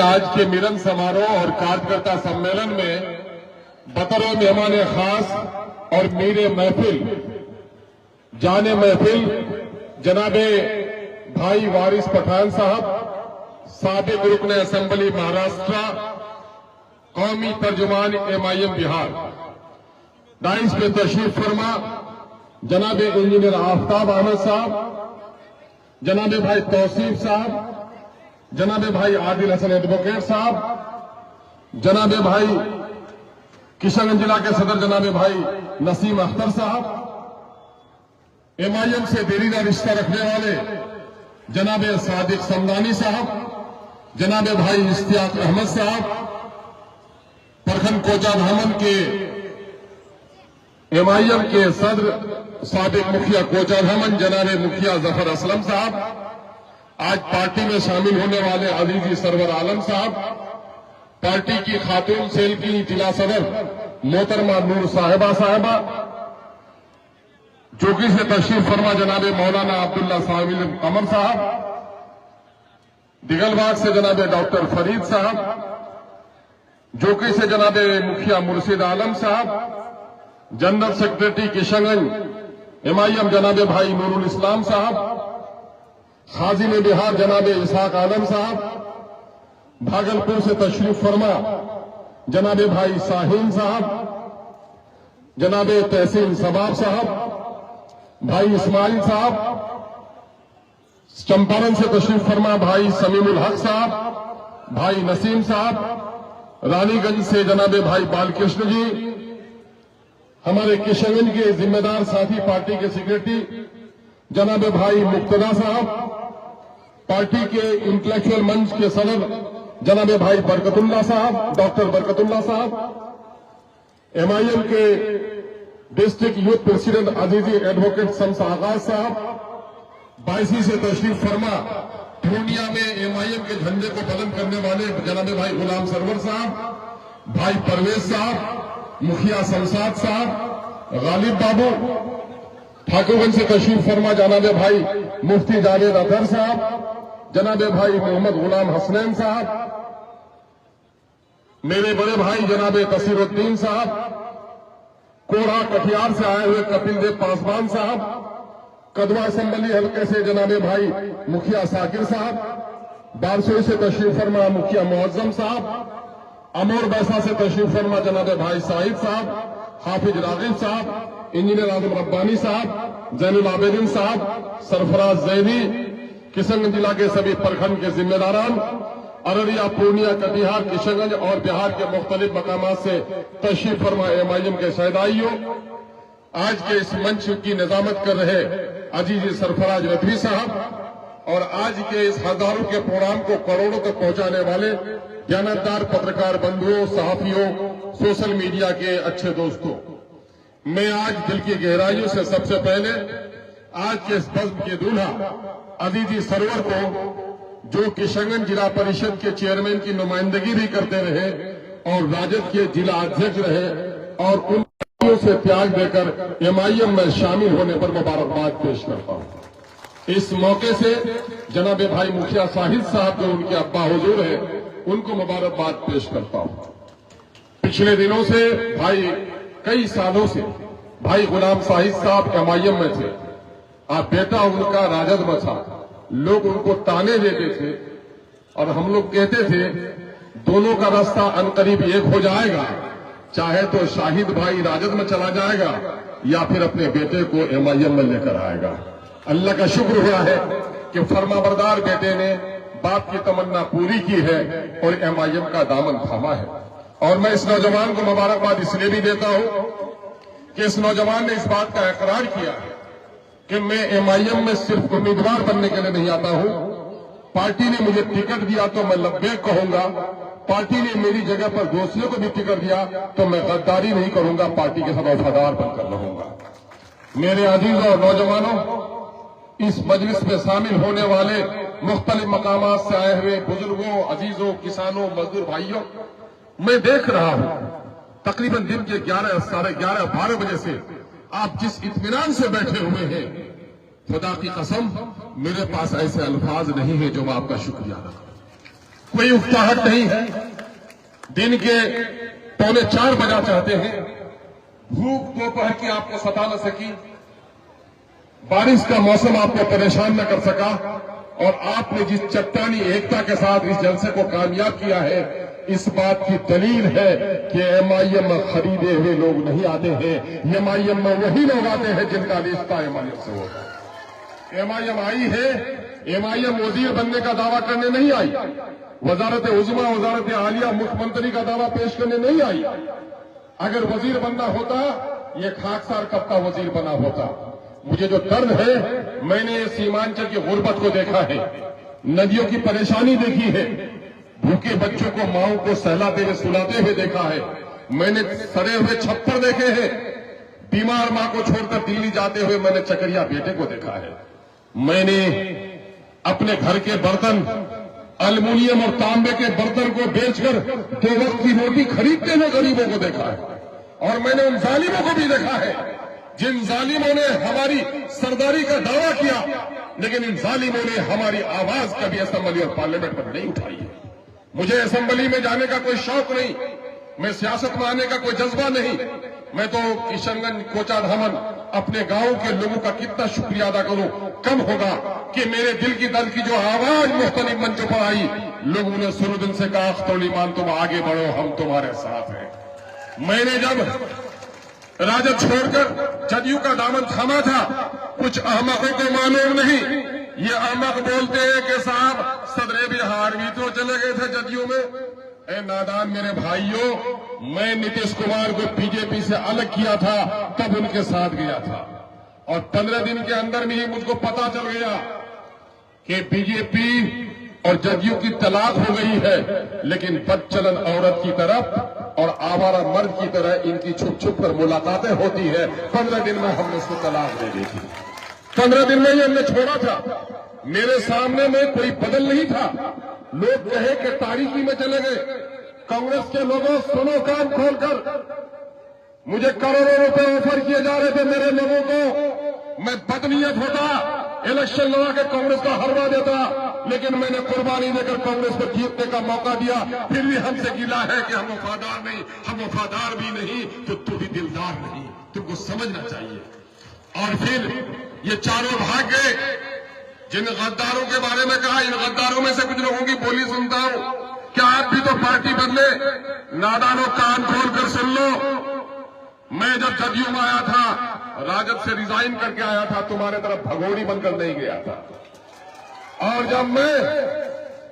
आज के मिलन समारोह और कार्यकर्ता सम्मेलन में बतौर मेहमान खास और मीरे महफिल जाने महफिल जनाबे भाई वारिस पठान साहब, साबिक रुकन असेंबली महाराष्ट्र, कौमी तर्जुमान MIM बिहार, दाइस पे तशरीफ फरमा जनाबे इंजीनियर आफ्ताब अहमद साहब, जनाबे भाई तौसीफ साहब, जनाबे भाई आदिल हसन एडवोकेट साहब, जनाबे भाई किशनगंज जिला के सदर जनाबे भाई नसीम अख्तर साहब, MIM से देरीदा रिश्ता रखने वाले जनाबे सादिक समदानी साहब, जनाबे भाई इश्तियाक अहमद साहब, प्रखंड कोचा धामन के MIM के सदर साबिक मुखिया कोचा धामन जनाबे मुखिया जफर असलम साहब, आज पार्टी में शामिल होने वाले अजीजी सरवर आलम साहब, पार्टी की खातून सेल की जिला सदर मोहतरमा नूर साहिबा, जोगी से तशरीफ फरमा जनाबे मौलाना अब्दुल्ला साहिल कमर साहब, दिगलबाग से जनाबे डॉक्टर फरीद साहब, जोगी से जनाबे मुखिया मुर्शिद आलम साहब, जनरल सेक्रेटरी किशनगंज MIM जनाबे भाई नूरुल इस्लाम साहब, खाजिन बिहार जनाबे इसाक आलम साहब, भागलपुर से तशरीफ फरमा जनाबे भाई साहिन साहब, जनाबे तहसीन सबाब साहब, भाई इस्माइल साहब, चंपारण से तशरीफ फरमा भाई समीमुल हक साहब, भाई नसीम साहब, रानीगंज से जनाबे भाई बालकृष्ण जी, हमारे किशनगंज के जिम्मेदार साथी पार्टी के सेक्रेटरी जनाबे भाई मुक्तदा साहब, पार्टी के इंटेलेक्चुअल मंच के सदर जनाबे भाई बरकतुल्ला साहब, डॉक्टर बरकतुल्ला साहब, MIM के district youth president अजीजी advocate Shams आगाज साहब, 22 से तशरीफ फरमा पूर्णिया में MIM के झंडे को बुलंद करने वाले जनाबे भाई गुलाम सरवर साहब, भाई परवेज साहब, मुखिया शमशाद साहब, गालिब बाबू, ठाकुरगंज से तशरीफ फरमा जनाबे भाई मुफ्ती जावेद अतहर साहब, जनाबे भाई मोहम्मद गुलाम हसनैन साहब, मेरे बड़े भाई जनाबे तसीरुद्दीन साहब, कोढ़ा कटिहार से आए हुए कपिल देव पासवान साहब, कदवा असेंबली हल्के से जनाबे भाई मुखिया साकिर साहब, बारसोई से तशरीफ फरमा मुखिया मुअज्जम साहब, अमोर बैसा से तशरीफ फरमा जनाबे भाई साहिब साहब, हाफिज रागिब साहब, इंजीनियर आजम रब्बानी साहब, जैनुल आबेदीन साहब, सरफराज जैदी, किशनगंज जिला के सभी प्रखंड के जिम्मेदारान, अररिया, पूर्णिया, कटिहार, किशनगंज और बिहार के मुख्तलिफ मकामात से तशरीफ फरमा MIM के शहदाइयों, आज के इस मंच की निजामत कर रहे अजीज सरफराज रतवी साहब और आज के इस हजारों के प्रोग्राम को करोड़ों तक पहुंचाने वाले ज्ञानदार पत्रकार बंधुओं, सहाफियों, सोशल मीडिया के अच्छे दोस्तों, मैं आज दिल की गहराइयों से सबसे पहले आज के इस बज़्म के दूल्हा अजीजी सरवर को, जो किशनगंज जिला परिषद के चेयरमैन की नुमाइंदगी भी करते रहे और राजद के जिला अध्यक्ष रहे और उन से त्याग देकर MIM में शामिल होने पर मुबारकबाद पेश करता हूं। इस मौके से जनाबे भाई मुखिया साहिद साहब जो उनके अब्बा हुजूर है उनको मुबारकबाद पेश करता हूं। पिछले दिनों से कई सालों से भाई गुलाम साहिद साहब MIM में थे, आप बेटा उनका राजद में था, लोग उनको ताने देते थे और हम लोग कहते थे दोनों का रास्ता अनकरीब एक हो जाएगा, चाहे तो शाहिद भाई राजद में चला जाएगा या फिर अपने बेटे को MIM में लेकर आएगा। अल्लाह का शुक्र हुआ है कि फरमाबरदार बेटे ने बाप की तमन्ना पूरी की है और MIM का दामन थामा है। और मैं इस नौजवान को मुबारकबाद इसलिए भी देता हूं कि इस नौजवान ने इस बात का इकरार किया कि मैं MIM में सिर्फ उम्मीदवार बनने के लिए नहीं आता हूं, पार्टी ने मुझे टिकट दिया तो मैं लब्बैक कहूंगा, पार्टी ने मेरी जगह पर दोषियों को भी टिकट दिया तो मैं गद्दारी नहीं करूंगा, पार्टी के साथ वफादार बनकर रहूंगा। मेरे अजीजों और नौजवानों, इस मजलिस में शामिल होने वाले मुख्तलिफ मकामात से आए हुए बुजुर्गों, अजीजों, किसानों, मजदूर भाइयों, मैं देख रहा हूं तकरीबन दिन के 11, साढ़े 11, 12 बजे से आप जिस इत्मीनान से बैठे हुए हैं, खुदा की कसम मेरे पास ऐसे अल्फाज नहीं है जो मैं आपका शुक्रिया अदा करूं। कोई उकताहट नहीं है। दिन के 3:45 बजा चाहते हैं। भूख दोपहर की आपको सता न सकी, बारिश का मौसम आपको परेशान न कर सका, और आपने जिस चट्टानी एकता के साथ इस जलसे को कामयाब किया है, इस बात की दलील है कि एमआईएम खरीदे हुए लोग नहीं आते हैं। एमआईएम में वही लोग आते हैं जिनका रिश्ता एमआईएम से होता है। एमआईएम आई है, एमआईएम वजीर बनने का दावा करने नहीं आई, वजारत उज़्मा, वजारत आलिया, मुख्यमंत्री का दावा पेश करने नहीं आई। अगर वजीर बनना होता, ये खाकसार कब का वजीर बना होता। मुझे जो दर्द है, मैंने सीमांचल की गुर्बत को देखा है, नदियों की परेशानी देखी है, भूखे बच्चों को माओं को सहलाते हुए सुलाते हुए देखा है, मैंने सड़े हुए छप्पर देखे हैं, बीमार मां को छोड़कर दिल्ली जाते हुए मैंने चकरिया बेटे को देखा है, मैंने अपने घर के बर्तन, एल्युमिनियम और तांबे के बर्तन को बेचकर 2 वक्त की रोटी खरीदते हुए गरीबों को देखा है, और मैंने उन जालिमों को भी देखा है जिन जालिमों ने हमारी सरदारी का दावा किया, लेकिन इन जालिमों ने हमारी आवाज कभी असेंबली और पार्लियामेंट पर नहीं उठाई है। मुझे असेंबली में जाने का कोई शौक नहीं, मैं सियासत में आने का कोई जज्बा नहीं। मैं तो किशनगंज, कोचाधामन, अपने गांव के लोगों का कितना शुक्रिया अदा करूं, कम होगा कि मेरे दिल की दर्द की जो आवाज मुख्तलिफ मंचों पर आई, लोगों ने शुरू दिन से कहा अख्तरुल ईमान तुम आगे बढ़ो, हम तुम्हारे साथ हैं। मैंने जब राजद छोड़कर जदयू का दामन थामा था, कुछ अहमकों को मालूम नहीं, ये अहमक बोलते हैं कि साहब सदरे बिहार भी तो चले गए थे जदयू में। ए नादान मेरे भाइयों, मैं नीतीश कुमार को बीजेपी से अलग किया था, तब उनके साथ गया था, और 15 दिन के अंदर में ही मुझको पता चल गया कि बीजेपी और जदयू की तलाक हो गई है, लेकिन बदचलन औरत की तरफ और आवारा मर्द की तरह इनकी छुप छुप कर मुलाकातें होती है। 15 दिन में हमने उसको तलाक दे दी थी, 15 दिन में ही हमने छोड़ा था। मेरे सामने में कोई बदल नहीं था, लोग कहे कि तारीकी में चले गए। कांग्रेस के लोगों सुनो कान खोलकर, मुझे करोड़ों रुपए ऑफर किए जा रहे थे मेरे लोगों को, मैं बदनीयत होता, इलेक्शन लड़ा के कांग्रेस का हरवा देता, लेकिन मैंने कुर्बानी देकर कांग्रेस को जीतने का मौका दिया। फिर भी हमसे गिला है कि हम वफादार नहीं, हम वफादार भी नहीं तो तू भी दिलदार नहीं, तुमको समझना चाहिए। और फिर ये चारों भाग गए। जिन गद्दारों के बारे में कहा, इन गद्दारों में से कुछ लोगों की बोली सुनता हूं, क्या आप भी तो पार्टी बदले? नादानों कान खोल कर सुन लो, मैं जब जदयू में आया था, राजद से रिजाइन करके आया था, तुम्हारे तरफ भगोड़ी बनकर नहीं गया था, और जब मैं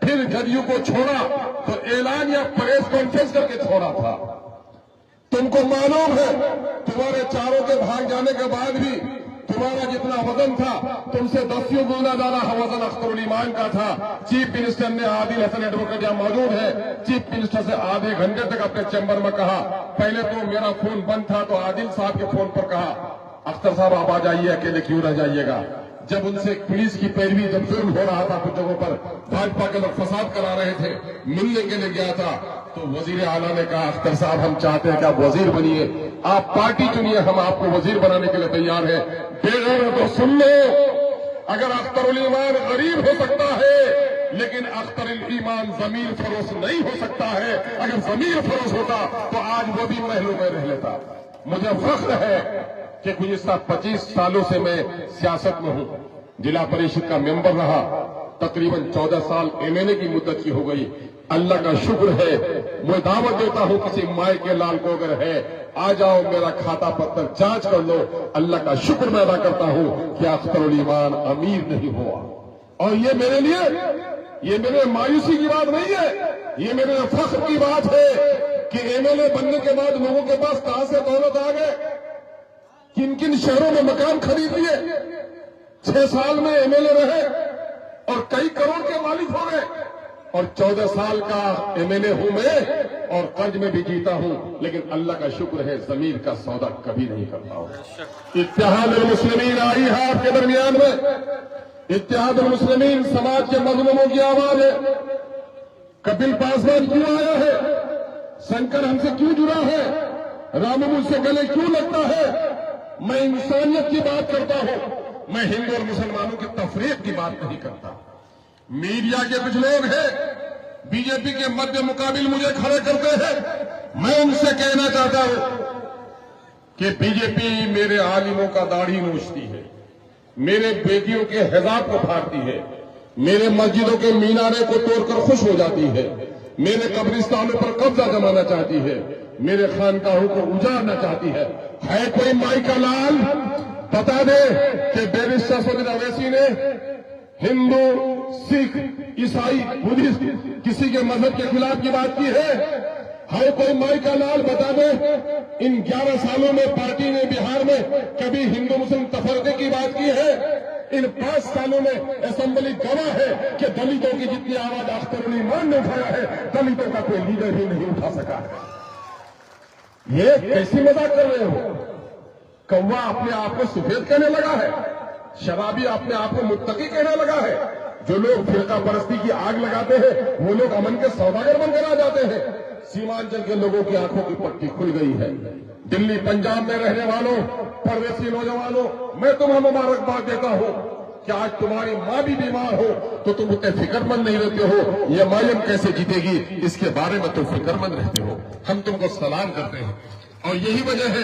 फिर जदयू को छोड़ा तो ऐलान या प्रेस कॉन्फ्रेंस करके छोड़ा था। तुमको मालूम है, तुम्हारे चारों के भाग जाने के बाद भी तुम्हारा जितना वजन था, तुमसे 10 गुना ज्यादा वजन अख्तरुल ईमान का था। चीफ मिनिस्टर ने, आदिल हसन एडवोकेट यहां मौजूद है, चीफ मिनिस्टर से आधे घंटे तक अपने चैम्बर में कहा। पहले तो मेरा फोन बंद था, तो आदिल साहब के फोन पर कहा अख्तर साहब आप आ जाइए, अकेले क्यों रह जाइएगा। जब उनसे पुलिस की पैरवी, जब जुर्म हो रहा था कुछ जगहों पर, भाजपा के लोग फसाद करा रहे थे, मिलने के लिए गया था, तो वजीर आला ने कहा अख्तर साहब हम चाहते हैं कि आप वजीर बनिए, आप पार्टी चुनिए, हम आपको वजीर बनाने के लिए तैयार है। बेगैर तो सुन लो, अगर अख्तरुल ईमान गरीब हो सकता है, लेकिन अख्तरुल ईमान जमीर फरोश नहीं हो सकता है। अगर जमीर फरोश होता तो आज वो भी महलों में रह लेता। मुझे फख्र है कि गुज़िश्ता 25 सालों से मैं सियासत में हूं, जिला परिषद का मेंबर रहा, तकरीबन 14 साल एमएलए की मुद्दत की हो गई। अल्लाह का शुक्र है, मैं दावत देता हूं किसी माए के लाल को अगर है, आ जाओ मेरा खाता पत्र जांच कर लो। अल्लाह का शुक्र मैं अदा करता हूं कि अख्तरुल ईमान अमीर नहीं हुआ। और ये मेरे लिए, ये मेरे मायूसी की बात नहीं है, ये मेरे फख्र की बात है कि एमएलए बनने के बाद लोगों के पास कहां से दौलत आ गए, किन किन शहरों में मकान खरीद लिए, 6 साल में एमएलए रहे और कई करोड़ के मालिक हो गए। और 14 साल का एमएलए हूं मैं, और कर्ज में भी जीता हूं, लेकिन अल्लाह का शुक्र है जमीर का सौदा कभी नहीं करता हूं। इत्तेहादुल मुस्लिमीन आई है आपके दरमियान में। इत्तेहादुल मुस्लिमीन समाज के मजलूमों की आवाज है। कपिल पासवान क्यों आया है, शंकर हमसे क्यों जुड़ा है, रामू मुझसे गले क्यों लगता है। मैं इंसानियत की बात करता हूं, मैं हिंदू और मुसलमानों की तफरीक की बात नहीं करता। मीडिया के कुछ लोग हैं बीजेपी के मध्य मुकाबिल मुझे खड़े करते हैं। मैं उनसे कहना चाहता हूं कि बीजेपी मेरे आलिमों का दाढ़ी नोचती है, मेरे बेटियों के हिजाब को फाड़ती है, मेरे मस्जिदों के मीनारे को तोड़कर खुश हो जाती है, मेरे कब्रिस्तानों पर कब्जा जमाना चाहती है, मेरे खानकाहों को उजाड़ना चाहती है। कोई माई का लाल बता दे कि बैरिस्टर असदुद्दीन अवैसी ने हिंदू, सिख, ईसाई, बुद्धिस्ट किसी के मजहब के खिलाफ की बात की है कोई माई का लाल बता दे इन 11 सालों में पार्टी ने बिहार में कभी हिंदू मुस्लिम तफरके की बात की है? इन 5 सालों में असेंबली गवाह है कि दलितों की जितनी आवाज अख्तर उल ईमान ने उठाया है, दलितों का कोई लीडर ही नहीं उठा सका है। ये कैसी मजाक कर रहे हो? कौवा अपने आप को सफेद कहने लगा है, शराबी अपने आप को मुत्तकी कहने लगा है, जो लोग फिरका परस्ती की आग लगाते हैं वो लोग अमन के सौदागर बनकर आ जाते हैं। सीमांचल के लोगों की आंखों की पट्टी खुल गई है। दिल्ली पंजाब में रहने वालों, परदेसी नौजवानों, मैं तुम्हें मुबारकबाद देता हूं कि आज तुम्हारी मां भी बीमार हो तो तुम उतने फिक्रमंद नहीं रहते हो। ये मायम कैसे जीतेगी इसके बारे में तुम फिक्रमंद रहते हो। हम तुमको सलाम करते हैं और यही वजह है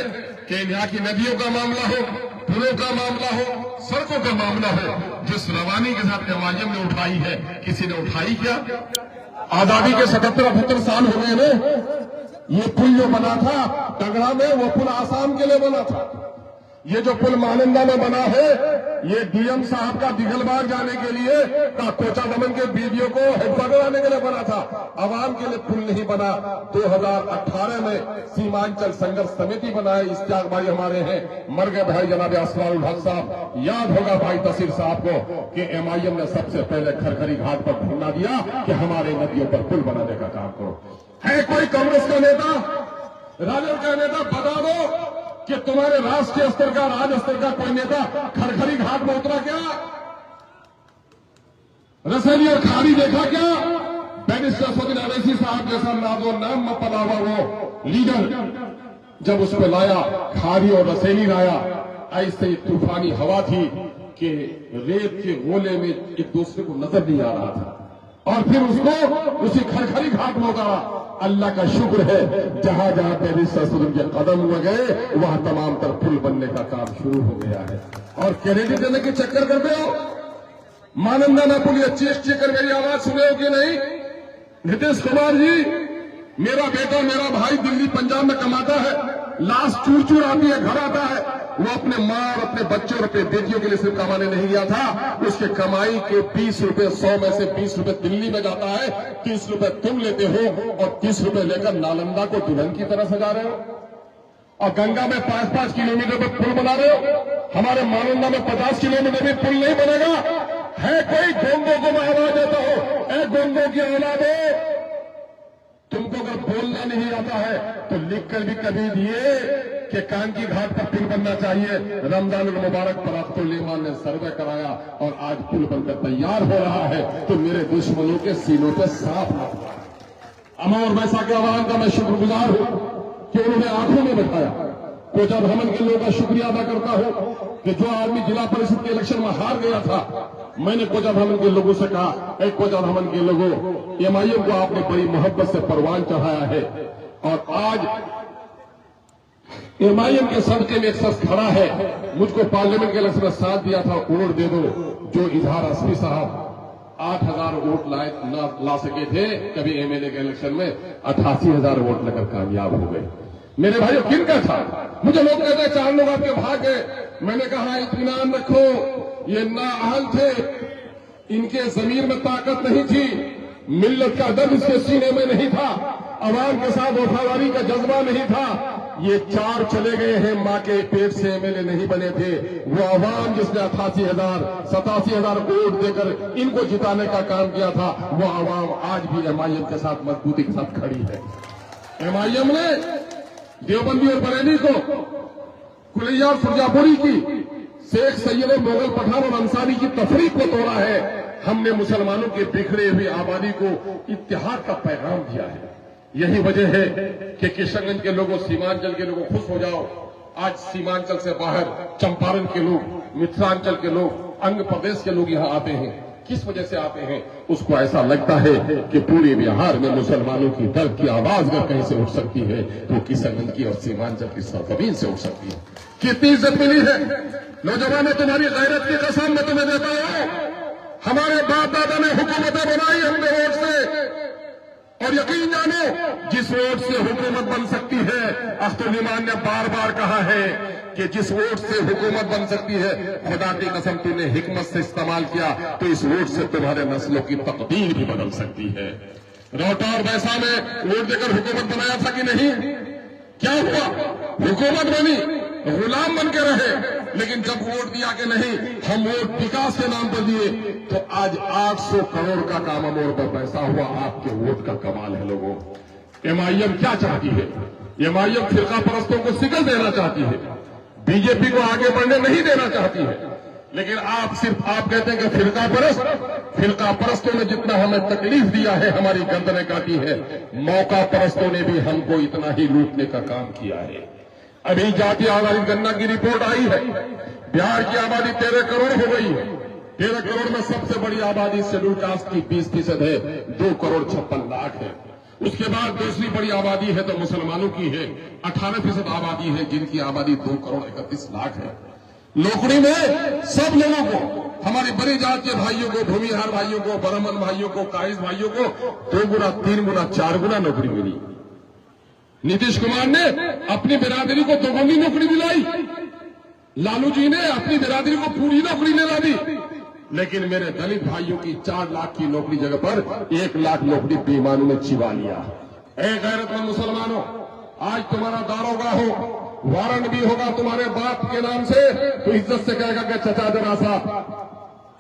कि यहाँ की नदियों का मामला हो, पुलों का मामला हो, सड़कों का मामला हो, जिस रवानी के साथ एमायम ने उठाई है, किसी ने उठाई क्या? आजादी के 77-78 साल हो गए ने। ये पुल जो बना था तगड़ा में, वो पुल आसाम के लिए बना था। ये जो पुल महानंदा में बना है, ये डीएम साहब का दिगलबाग जाने के लिए कोचा दमन के बीडीओ को हेडक्वार्टर आने के लिए बना था। आवाम के लिए पुल नहीं बना। 2018 में सीमांचल संघर्ष समिति बनाए, इश्तियाक भाई हमारे हैं, मर गए भाई जनाब असलाउल हक साहब। याद होगा भाई तसीर साहब को कि एमआईएम ने सबसे पहले खरखरी घाट पर धरना दिया कि हमारे नदियों पर पुल बनाने का काम करो। है कोई कांग्रेस का नेता, राजद का नेता, बता दो कि तुम्हारे राष्ट्रीय स्तर का, राज्य स्तर का कोई नेता खरखरी घाट में उतरा क्या? रसैली और खाड़ी देखा क्या? बैरिस्टर असदुद्दीन अवैसी साहब जैसा नाजो नाम में पड़ा हुआ वो लीडर जब उस पर लाया, खाड़ी और रसैली लाया, ऐसे तूफानी हवा थी कि रेत के गोले में एक दूसरे को नजर नहीं आ रहा था, और फिर उसको उसी खरखरी घाट में उतारा। अल्लाह का शुक्र है जहां जहां बैरिस्टर असदुद्दीन के कदम गए वहां तमाम तर पुल बनने का काम शुरू हो गया है। और क्रेडिट देने के चक्कर करते हो। मानंदा में पुल चीख चीख कर मेरी आवाज सुने हो कि नहीं? नीतीश कुमार जी, मेरा बेटा, मेरा भाई दिल्ली पंजाब में कमाता है, लाश चूर चूर आती है, घर आता है, वो अपने मां और अपने बच्चों और अपने बेटियों के लिए सिर्फ कमाने नहीं गया था, उसके कमाई के 20 रुपए, 100 में से 20 रुपए दिल्ली में जाता है, 30 रुपए तुम लेते हो और 30 रुपए लेकर नालंदा को दुल्हन की तरह सजा रहे हो। और गंगा में 5-5 किलोमीटर पर पुल बना रहे हो। हमारे नालंदा में 50 किलोमीटर भी पुल नहीं बनेगा। है कोई गोंगों को मैं आवाज देता हूं, ए गोंगों की औलादे, तुमको अगर बोलना नहीं आता है तो लिखकर भी कभी दिए कि कांकी घाट पर पुल बनना चाहिए। रमजान मुबारक पर अख्तर ईमान ने सर्वे कराया और आज पुल बनकर तैयार हो रहा है, तो मेरे दुश्मनों के सीनों पे साफ न हुआ। अमर वैसा के आवाम का मैं शुक्रगुजार हूं कि उन्होंने आंखों में बैठाया। कोचा भ्रमण के लोगों का शुक्रिया अदा करता हूं कि जो आदमी जिला परिषद के इलेक्शन में हार गया था, मैंने कोचा भ्रमण के लोगों से कहा, एक कोचा भ्रमण के लोगों, एमआईएम को आपने बड़ी मोहब्बत से परवान चढ़ाया है और आज एमआईएम के सदके में एक शख्स खड़ा है, मुझको पार्लियामेंट के इलेक्शन में साथ दिया था, वोट दे दो। जो इजहार असमी साहब 8,000 वोट ला सके थे कभी एमएलए के इलेक्शन में, 88,000 वोट लेकर कामयाब हो गए। मेरे भाइयों, किन का था? मुझे लोग कहते हैं 4 लोग आपके भाग गए। मैंने कहा इत्मीनान रखो, ये नाअहल थे, इनके जमीर में ताकत नहीं थी, मिल्लत का दर्द इसके सीने में नहीं था, अवाम के साथ वफादारी का जज्बा नहीं था। ये 4 चले गए हैं, मां के पेट से एमएलए नहीं बने थे। वो अवाम जिसने 88,000 वोट देकर इनको जिताने का काम किया था, वो अवाम आज भी एमआईएम के साथ मजबूती के साथ खड़ी है। एमआईएम ने देवबंदी और बरेली को, कुलैया और सुरजापुरी की, शेख सैयद मोगल पठान और अंसारी की तफरीक को तोड़ा है। हमने मुसलमानों के बिखरे हुई आबादी को इत्तेहाद का पैगाम दिया है। यही वजह है कि किशनगंज के लोगों, सीमांचल के लोगों खुश हो जाओ। आज सीमांचल से बाहर चंपारण के लोग, मिथिलांचल के लोग, अंग प्रदेश के लोग यहां आते हैं। किस वजह से आते हैं? उसको ऐसा लगता है कि पूरे बिहार में मुसलमानों की दर्द की आवाज अगर कहीं से उठ सकती है तो किशनगंज की और सीमांचल की सरजमीन से उठ सकती है। कितनी इज्जत मिली है नौजवानों, तुम्हारी गैरत की कसम मैं तुम्हें देता हूं। हमारे बाप दादा ने हुकूमतें बनाई हमने वोट से, और यकीन जानो जिस वोट से हुकूमत बन सकती है, अख्तर ईमान ने बार बार कहा है कि जिस वोट से हुकूमत बन सकती है, खुदा की कसम तूने हिकमत से इस्तेमाल किया तो इस वोट से तुम्हारे नस्लों की तकदीर भी बदल सकती है। रौटा और वैसा में वोट देकर हुकूमत बनाया था कि नहीं? क्या हुआ? हुकूमत बनी, गुलाम बन के रहे, लेकिन जब वोट दिया कि नहीं हम वोट विकास के नाम पर दिए तो आज 800 करोड़ का कामा मोड़ पर पैसा हुआ। आपके वोट का कमाल है लोगों। एमआईएम क्या चाहती है? एमआईएम फिरका परस्तों को सिकल देना चाहती है, बीजेपी को आगे बढ़ने नहीं देना चाहती है। लेकिन आप कहते हैं कि फिरका परस्तों ने जितना हमें तकलीफ दिया है, हमारी गर्दनें काटी है, मौका परस्तों ने भी हमको इतना ही लूटने का काम किया है। अभी जातीय आधारित गणना की रिपोर्ट आई है, बिहार की आबादी 13 करोड़ हो गई है। 13 करोड़ में सबसे बड़ी आबादी शेड्यूल कास्ट की 20% है, 2 करोड़ 56 लाख है। उसके बाद दूसरी बड़ी आबादी है तो मुसलमानों की है, 18% आबादी है जिनकी आबादी 2 करोड़ 31 लाख है। नौकरी में सब लोगों को, हमारी बड़ी जात के भाइयों को, भूमिहार भाइयों को, ब्राह्मण भाइयों को, कायस भाइयों को 2 गुना 3 गुना 4 गुना नौकरी मिली। नीतीश कुमार ने अपनी बिरादरी को 2 गुनी नौकरी दिलाई, लालू जी ने अपनी बिरादरी को पूरी नौकरी दिला दी। लेकिन मेरे दलित भाइयों की 4 लाख की नौकरी जगह पर 1 लाख नौकरी बेईमानों ने छिपा लिया। ए गैरतमंद मुसलमानों, आज तुम्हारा दारोगा हो, वारंट भी होगा तुम्हारे बाप के नाम से, तो इज्जत से कहेगा कि चचा जरा साहब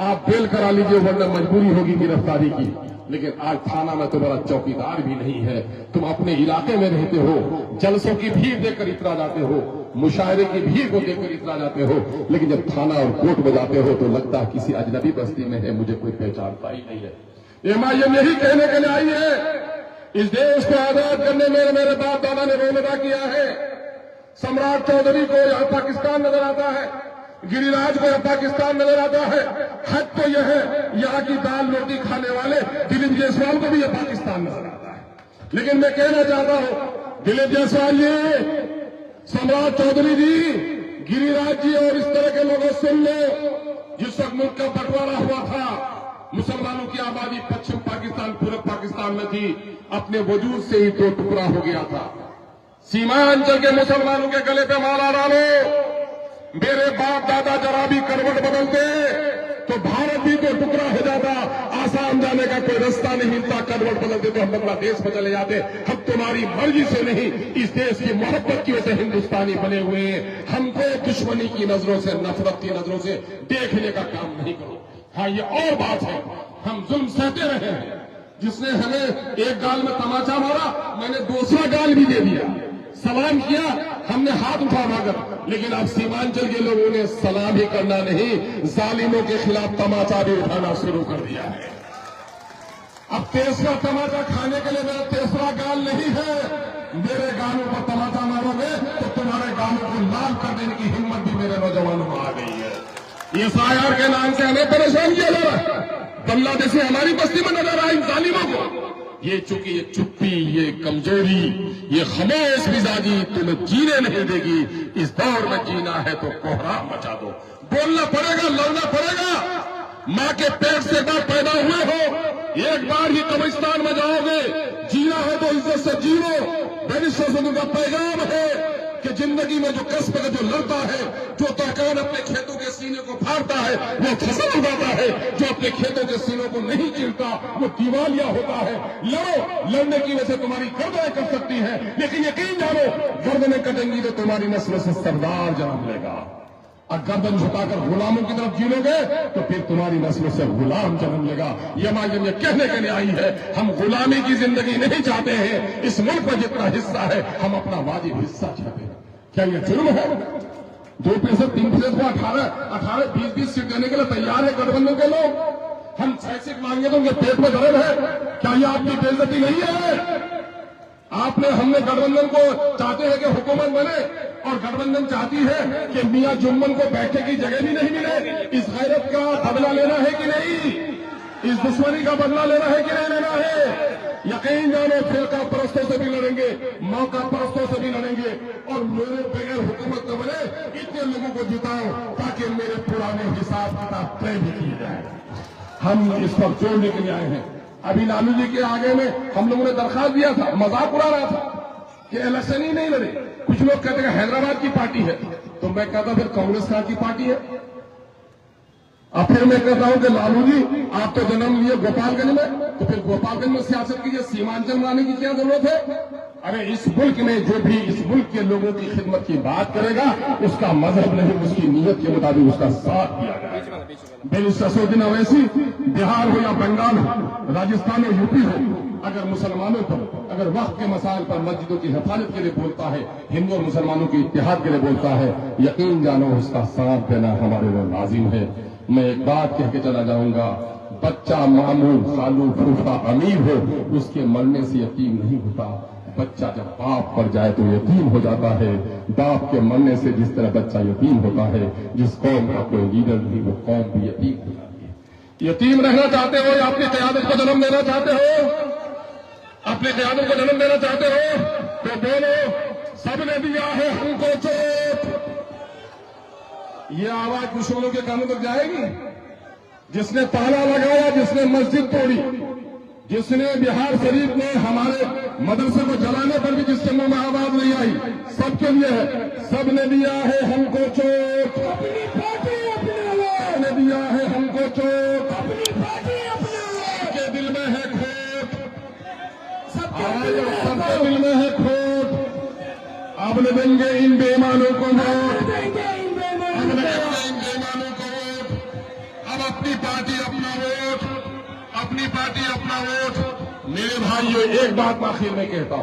आप बेल करा लीजिए वरना मजबूरी होगी गिरफ्तारी की। लेकिन आज थाना में तुम्हारा चौकीदार भी नहीं है, तुम अपने इलाके में रहते हो, जलसों की भीड़ देखकर इतरा जाते हो, मुशायरे की भीड़ को देखकर इतरा जाते हो, लेकिन जब थाना और कोर्ट में जाते हो तो लगता है किसी अजनबी बस्ती में है, मुझे कोई पहचानता ही नहीं है। एमआईएम यही कहने के लिए आई है, इस देश को आजाद करने में मेरे बाप दादा ने रोल अदा किया है। सम्राट चौधरी को यहां पाकिस्तान नजर आता है, गिरिराज को यहां पाकिस्तान नजर आता है। हद तो यह है यहां की दाल रोटी खाने वाले दिलीप जायसवाल को भी यह पाकिस्तान नजर आता है। लेकिन मैं कहना चाहता हूं दिलीप जायसवाल जी, सम्राट चौधरी जी, गिरिराज जी और इस तरह के लोगों सुन लो, जिस वक्त मुल्क का बंटवारा हुआ था, मुसलमानों की आबादी पश्चिम पाकिस्तान पूर्व पाकिस्तान में थी, अपने वजूद से ही 2 टुकड़ा हो गया था। सीमांचल के मुसलमानों के गले पे माला डालो, मेरे बाप दादा जरा भी करवट बदलते तो भारत भी 2 टुकड़ा हो जाता, आसाम जाने का कोई रास्ता नहीं मिलता, करवट बदलते तो हम बांग्लादेश में चले जाते। हम तुम्हारी मर्जी से नहीं, इस देश की मोहब्बत की वजह से हिंदुस्तानी बने हुए हैं। हमको दुश्मनी की नजरों से, नफरत की नजरों से देखने का काम नहीं करो। हाँ, ये और बात है, हम जुल्म सहते रहे हैं। जिसने हमें एक गाल में तमाचा मारा, मैंने दूसरा गाल भी दे दिया, सलाम किया, हमने हाथ उठा मांगा। लेकिन अब सीमांचल के लोगों ने सलाम ही करना नहीं, जालिमों के खिलाफ तमाचा भी उठाना शुरू कर दिया है। अब 3रा तमाचा खाने के लिए मेरा 3रा गाल नहीं है। मेरे गालों पर तमाचा मारोगे तो तुम्हारे गालों को लाल कर देने की हिम्मत भी मेरे नौजवानों में आ गई है। SIR के नाम से हमें परेशान किया जा रहा है, बांग्लादेशी हमारी बस्ती में नजर आई जालिमों को। ये चूंकि ये चुप्पी, ये कमजोरी, ये खामोश मिजाजी तुम्हें जीने नहीं देगी। इस दौर में जीना है तो कोहराम मचा दो, बोलना पड़ेगा, लड़ना पड़ेगा। मां के पेट से बाप पैदा हुए हो, एक बार ही कब्रिस्तान में जाओगे, जीना है तो इज्जत से जीरो। बैरिस्टर का पैगाम है कि जिंदगी में जो कसब का जो लड़ता है, जो तहकान अपने खेतों के सीने को फाड़ता है वो फसल उगाता है, जो अपने खेतों के सीनों को नहीं चीरता वो दिवालिया होता है। लड़ो, लड़ने की वजह से तुम्हारी गर्दनें कट सकती हैं, लेकिन यकीन जानो गर्दनें कटेंगी तो तुम्हारी नस्ल से सरदार जन्म लेगा। और गर्दन झुकाकर गुलामों की तरफ जीलोगे तो फिर तुम्हारी नस्ल से गुलाम जन्म लेगा। एमआईएम ये कहने के लिए आई है, हम गुलामी की जिंदगी नहीं चाहते हैं। इस मुल्क में जितना हिस्सा है हम अपना वाजिब हिस्सा चाहते हैं। क्या ये जुर्म है? 2% 3% को 18 20 सीट देने के लिए तैयार है गठबंधन के लोग। हम 6 सीट मांगे तो उनके पेट में दर्द है। क्या ये आपकी बेइज्जती नहीं है? हमने गठबंधन को चाहते हैं कि हुकूमत बने और गठबंधन चाहती है कि मियां जुम्मन को बैठने की जगह भी नहीं मिले। इस गैरत का बदला लेना है कि नहीं? इस दुश्मनी का बदला लेना है कि नहीं लेना है? यकीन जानो फिरका परस्तों से भी लड़ेंगे, मौका परस्तों से भी लड़ेंगे और मेरे बगैर हुकूमत न बने इतने लोगों को जिताओ ताकि मेरे पुराने हिसाब किताब तय भी किए जाए। हम इस पर जोड़ने के लिए आए हैं। अभी लालू जी के आगे में हम लोगों ने दरखास्त दिया था, मजाक उड़ा रहा था कि इलेक्शन ही नहीं लड़े। कुछ लोग कहते हैं हैदराबाद की पार्टी है, तो मैं कहता फिर कांग्रेस की पार्टी है। अब फिर मैं कहता हूं कि लालू जी आप तो जन्म लिए गोपालगंज में, तो फिर गोपालगंज में सियासत कीजिए, सीमांचल में आने की क्या जरूरत है? अरे इस मुल्क में जो भी इस मुल्क के लोगों की खिदमत की बात करेगा उसका मजहब नहीं, उसकी नीयत के मुताबिक उसका साथ दिया जाएगा। बेनिसुद्दीन अवैसी बिहार हो या बंगाल हो, राजस्थान हो, यूपी हो, अगर मुसलमानों पर अगर वक्त के मसाइल पर मस्जिदों की हिफाजत के लिए बोलता है, हिंदू और मुसलमानों के इत्तेहाद के लिए बोलता है, यकीन जानो उसका साथ देना हमारे लिए लाजिम है। मैं एक बात कह के चला जाऊंगा, बच्चा मामूल खालू फूफा अमीर हो उसके मरने से यतीम नहीं होता। बच्चा जब बाप पर जाए तो यतीम हो जाता है। बाप के मरने से जिस तरह बच्चा यतीम होता है, जिस कौम का कोई लीडर नहीं वो कौम भी यतीम हो जाती है। यतीम रहना चाहते हो या अपनी क़यादत को जन्म देना चाहते हो? अपनी क़यादत को जन्म देना चाहते हो तो बोलो, सबने दिया है हमको चोट। ये आवाज दुश्मनों के कानों तक जाएगी? जिसने ताला लगाया, जिसने मस्जिद तोड़ी, जिसने बिहार शरीफ में हमारे मदरसे को जलाने पर भी जिसके मुंह में आवाज नहीं आई, सबके लिए है। सबने दिया है हमको चोट, अपनी पार्टी अपना लो। सबने दिया है हमको चोट, अपनी पार्टी अपना लो। सबके दिल में है खोट, सबके दिल में है खोट। अब न देंगे इन बेईमानों को वोट, अब न देंगे इन बेईमानों को वोट। अब अपनी पार्टी अपना वोट, अपनी पार्टी अपना वोट। मेरे भाइयों एक बात आखिर में कहता हूं,